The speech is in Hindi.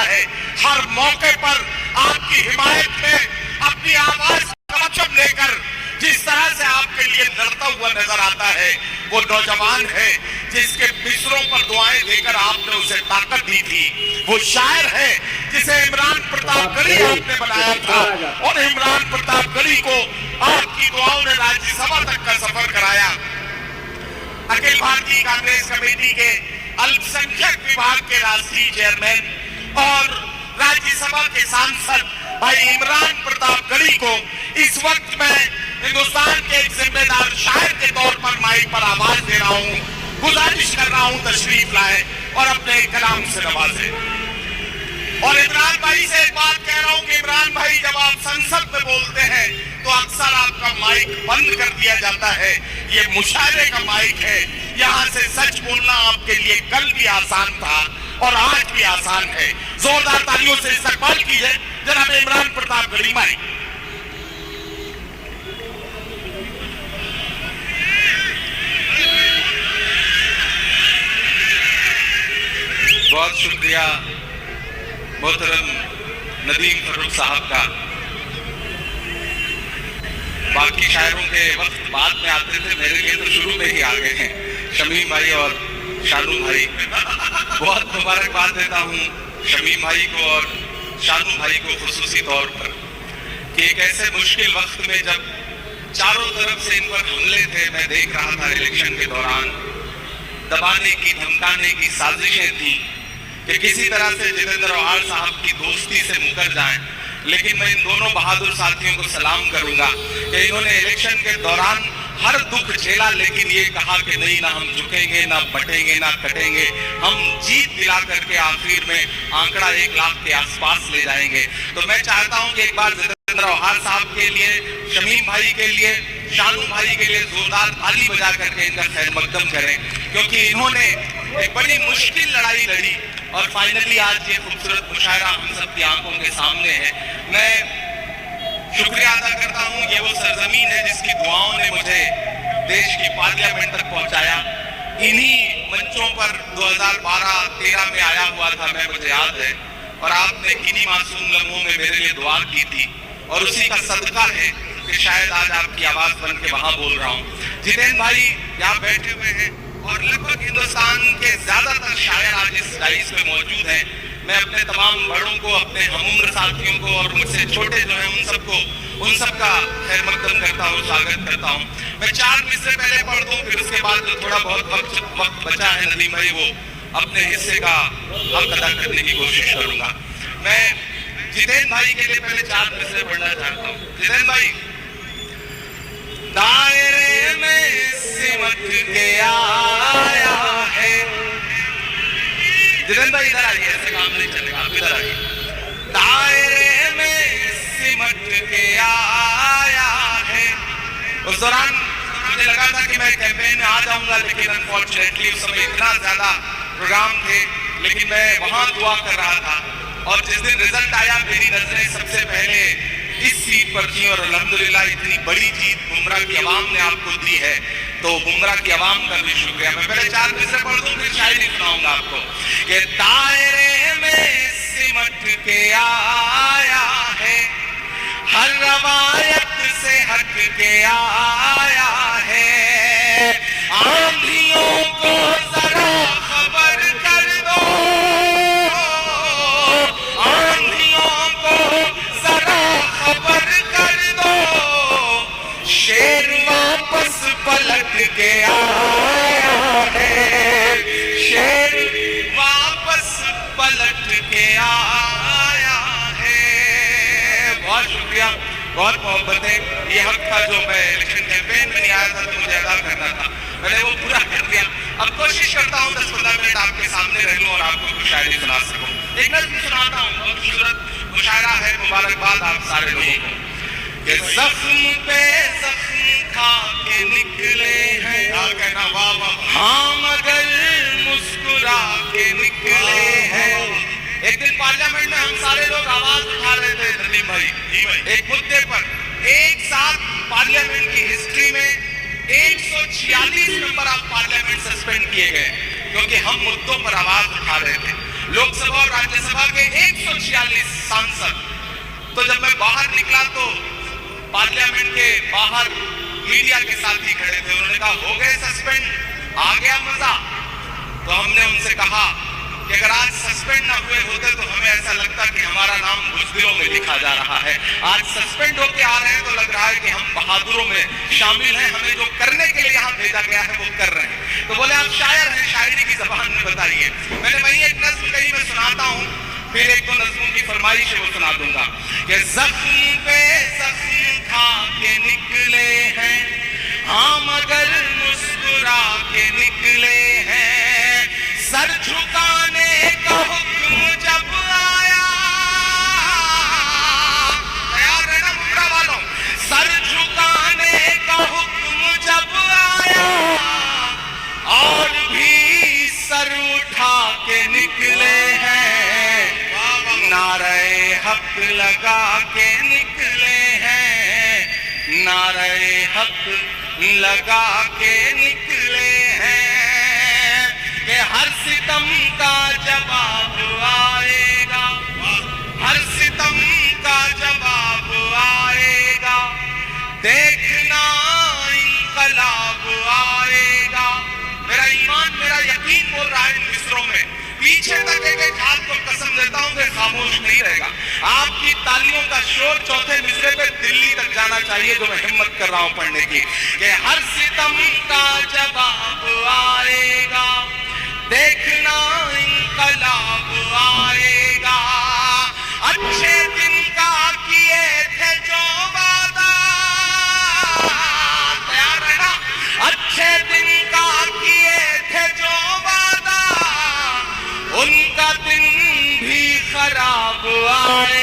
आता है, हर मौके पर आपकी हिमायत में अपनी आवाज कवचम लेकर जिस तरह से आपके लिए लड़ता हुआ नजर आता है, वो नौजवान है जिसके बिस्तरों पर दुआएं देकर आपने उसे ताकत दी थी। वो शायर है जिसे इमरान प्रतापगढ़ी आपने बनाया था और इमरान प्रतापगढ़ी को आपकी दुआओं ने राज्यसभा तक का सफर कराया। अखिल भारतीय कांग्रेस कमेटी के अल्पसंख्यक विभाग के राष्ट्रीय चेयरमैन और राज्यसभा के सांसद भाई इमरान प्रतापगढ़ी को इस वक्त मैं हिंदुस्तान के एक जिम्मेदार शायर के तौर पर माइक पर आवाज दे रहा हूं, गुजारिश कर रहा हूं तशरीफ लाए और अपने कलाम से नवाजे। और इमरान भाई से एक बात कह रहा हूं कि इमरान भाई, जब आप संसद में बोलते हैं तो अक्सर आपका माइक बंद कर दिया जाता है। ये मुशायरे का माइक है, यहाँ से सच बोलना आपके लिए कल भी आसान था और आज भी आसान है। जोरदार तालियों से इस्तकबाल कीजिए जनाब इमरान प्रतापगढ़ी माइक। बहुत शुक्रिया मोहतरम नदीम फरूक साहब का। बाकी शायरों के वक्त बाद में आते थे, मेरे लिए तो शुरू में ही आ गए हैं। शमीम भाई और शानू भाई, बहुत मुबारकबाद देता हूँ शमीम भाई को और शानू भाई को खुसूसी तौर पर कि एक ऐसे मुश्किल वक्त में जब चारों तरफ से इन पर हमले थे, मैं देख रहा था इलेक्शन के दौरान दबाने की धमकाने की साजिशें थी कि किसी तरह से जितेंद्र औहार साहब की दोस्ती से मुकर जाएं। लेकिन मैं इन दोनों बहादुर साथियों को सलाम करूंगा कि इन्होंने इलेक्शन के दौरान हर दुख झेला, लेकिन ये कहा कि नहीं, ना हम झुकेंगे, ना बटेंगे, ना कटेंगे, हम जीत दिला करके आखिर में आंकड़ा 1 लाख के आसपास ले जाएंगे। तो मैं चाहता हूं कि एक बार जितेंद्र औहार साहब के लिए, शमीम भाई के लिए, शानू भाई के लिए जोरदार ताली बजा करके इनका खैर मकदम करें, क्योंकि इन्होंने एक बड़ी मुश्किल लड़ाई लड़ी और फाइनली आज ये खूबसूरत मुशायरा हम सबकी आंखों के सामने है। मैं शुक्रिया अदा करता हूं, ये वो सरजमीन है जिसकी दुआओं ने मुझे देश की पार्लियामेंट तक पहुंचाया। इन्हीं मंचों पर 2012-13 में आया हुआ था मैं, मुझे याद है, और आपने किन्हीं मासूम लम्हों में मेरे लिए दुआ की थी और उसी का सदका है कि शायद आज आपकी आवाज बन के वहां बोल रहा हूं। जितेंद्र भाई यहाँ बैठे हुए हैं और लगभग हिंदुस्तान के ज्यादातर शायर आज इस डाइस पे मौजूद हैं। मैं अपने तमाम बड़ों को, अपने हमुम्र साथियों को और मुझसे छोटे जो हैं उन सबका खैर मकदम करता हूँ, स्वागत करता हूँ। मैं 4 मिसरे पहले पढ़ दूं, फिर उसके बाद जो थोड़ा बहुत वक्त बचा है नदीम भाई, वो अपने हिस्से का हक अदा करने की कोशिश करूंगा। मैं जितेंद्र भाई के लिए पहले 4 मिसरे पढ़ना चाहता हूँ। जितेंद्र भाई, दायरे में सिमट के आया है। जितेंद्र भाई इधर आइए, ऐसे काम नहीं चलेगा, आप इधर आइए। दायरे में सिमट के आया है। उस दौरान मुझे लगा था कि मैं कैंपेन में आ जाऊंगा, लेकिन अनफॉर्चुनेटली उस समय इतना ज्यादा प्रोग्राम थे, लेकिन मैं वहां दुआ कर रहा था और जिस दिन रिजल्ट आया मेरी नजरें सबसे पहले इस सीट पर थी और अल्हम्दुलिल्लाह इतनी बड़ी जीत बुमरा की आवाम ने आपको दी है, तो बुमरा की आवाम का भी शुक्रिया। मैं पहले 4 मिसरे पढ़ दूं, फिर शायरी सुनाऊंगा आपको कि दायरे में सिमट के आया है, हर रवायत से हट के आया है। आंधियों को जरा खबर कर दो, आंधियों को जरा खबर कर दो, शेर वापस पलट के आया है, शेर वापस पलट के आया है। बहुत शुक्रिया, बहुत मोहब्बत है। ये हक था जो मैं इलेक्शन कैंपेन में नहीं आया था तो मुझे अदा करना था, मैंने वो पूरा कर दिया। अब कोशिश करता हूँ 10-15 मिनट आपके सामने रहूं और आपको कुछ शायरी सुना सकूं। एक नज़्म सुनाता हूँ, बहुत खूबसूरत मुशायरा है। मुबारकबाद आप सारे लोगों को कि जख्म पे जख्म खा के निकले हैं, कहना वाह वाह, हाँ मगर मुस्कुरा के निकले हैं। एक दिन पार्लियामेंट में हम सारे लोग आवाज उठा रहे थे नदीम भाई, एक मुद्दे पर। एक साथ पार्लियामेंट की हिस्ट्री में 146 नंबर ऑफ पार्लियामेंट सस्पेंड किए गए क्योंकि हम मुद्दों पर आवाज उठा रहे थे। लोकसभा और राज्यसभा के के सांसद। तो जब मैं बाहर निकला तो पार्लियामेंट के बाहर मीडिया के साथी खड़े थे। उन्होंने कहा हो गए सस्पेंड, आ गया मजा। तो हमने उनसे कहा कि अगर आज सस्पेंड ना हुए होते तो हमें ऐसा लगता कि हमारा नाम बुज़दिलों में लिखा जा रहा है। आज सस्पेंड होके आ रहे हैं तो लग रहा है कि हम बहादुरों में शामिल हैं, हमें जो करने के लिए यहाँ भेजा गया है वो कर रहे हैं। तो बोले आप शायर हैं, शायरी की जबान में बताइए। मैंने वही एक नज्म कही मैं सुनाता हूँ, फिर एक दो नज्मों की फरमाइश है वो सुना दूंगा। कि जख्म पे जख्म खा के निकले हैं, हाँ मगर मुस्कुरा के निकले हैं। सर झुकाने का हुक्म जब आया, तैयार रहना मुद्रा वालों, सर झुकाने का हुक्म जब आया और भी सर उठा के निकले हैं। नारे हक लगा के निकले हैं, नारे हक लगा के निकले हैं। कि हर सितम का जवाब आएगा, हर सितम का जवाब आएगा। देखना इंकलाब आएगा। मेरा ईमान, मेरा यकीन बोल रहा है इन मिसरों में। पीछे तक एक हाथ को कसम देता हूं कि खामोश नहीं रहेगा। आपकी तालियों का शोर चौथे मिसरे पे दिल्ली तक जाना चाहिए, जो मैं हिम्मत कर रहा हूं पढ़ने की। कि हर सितम का जवाब आएगा, देखना इंकलाब आएगा। अच्छे दिन का किए थे जो वादा, तैयार है ना? अच्छे दिन का किए थे जो वादा, उनका दिन भी खराब आए।